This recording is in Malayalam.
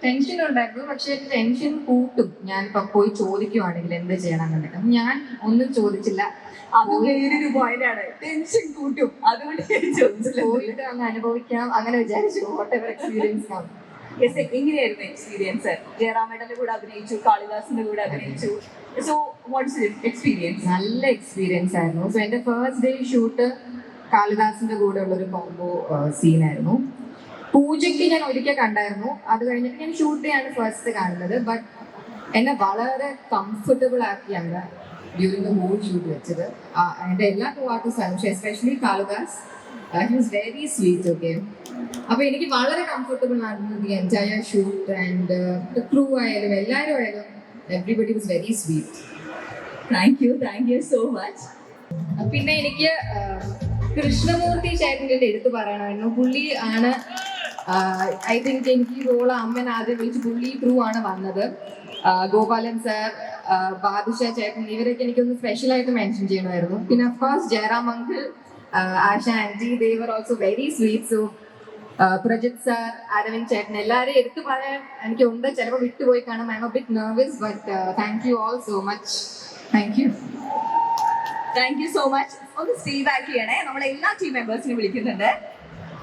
ടെൻഷൻ ഉണ്ടായിരുന്നു, പക്ഷെ ടെൻഷൻ കൂട്ടും. ഞാൻ ഇപ്പൊ പോയി ചോദിക്കുവാണെങ്കിൽ എന്ത് ചെയ്യണമെന്നുണ്ടെങ്കിൽ ഞാൻ ഒന്നും ചോദിച്ചില്ല. അത് വേറൊരു പോയിന്റാണ്, ടെൻഷൻ കൂട്ടും. അതുകൊണ്ട് പോയിട്ട് അങ്ങ് അനുഭവിക്കാം, അങ്ങനെ വിചാരിച്ചു. whatever experience കാണും. എങ്ങനെയായിരുന്നു എക്സ്പീരിയൻസ്? ജയറാമേട്ടന്റെ കൂടെ അഭിനയിച്ചു, കാളിദാസിന്റെ കൂടെ അഭിനയിച്ചു. So what's experience? നല്ല എക്സ്പീരിയൻസ് ആയിരുന്നു. സോ എന്റെ ഫസ്റ്റ് ഡേ ഷൂട്ട് കാളിദാസിന്റെ കൂടെ ഉള്ള ഒരു കോംബോ സീനായിരുന്നു. പൂജയ്ക്ക് ഞാൻ ഒരിക്കൽ കണ്ടായിരുന്നു, അത് കഴിഞ്ഞിട്ട് ഞാൻ ഷൂട്ട് ചെയ്യാണ് ഫസ്റ്റ് കാണുന്നത്. ബട്ട് എന്നെ വളരെ കംഫർട്ടബിൾ ആക്കിയാണ് ഡ്യൂറിങ് ദ ഹോൾ ഷൂട്ട് വെച്ചത്. എൻ്റെ എല്ലാ ടു ആർട്ടിസ്റ്റാണ്, പക്ഷേ especially Kalidas, he was very sweet. Okay, അപ്പൊ എനിക്ക് വളരെ കംഫർട്ടബിൾ ആയിരുന്നു the entire shoot. And crew ആയാലും എല്ലാവരും ആയാലും everybody was very sweet. Thank you so much. പിന്നെ എനിക്ക് കൃഷ്ണമൂർത്തി ചേട്ടൻ്റെ എടുത്ത് പറയണമായിരുന്നു. പുള്ളി ആണ് ഐ തിങ്ക് എനിക്ക് ഈ റോള് അമ്മൻ ആദ്യം വിളിച്ച് പുള്ളി ത്രൂ ആണ് വന്നത്. ഗോപാലൻ സാർ, ബാദുഷാ ചേട്ടൻ, ഇവരൊക്കെ എനിക്കൊന്ന് സ്പെഷ്യലായിട്ട് മെൻഷൻ ചെയ്യണമായിരുന്നു. പിന്നെ of course Jayaram uncle, Asha aunty, they are also very sweet. So Prajith sir, Aravind ചേട്ടൻ, എല്ലാവരെയും എടുത്തു പറയാൻ എനിക്കുണ്ട്. ചിലപ്പോൾ വിട്ടുപോയി കാണും. I am a bit nervous, but thank you all so much. Thank you so much. ഒന്ന് സ്റ്റേ ബാക്ക് ചെയ്യണേ, നമ്മളെ എല്ലാ ടീം മെമ്പേഴ്സിനും വിളിക്കുന്നുണ്ട്.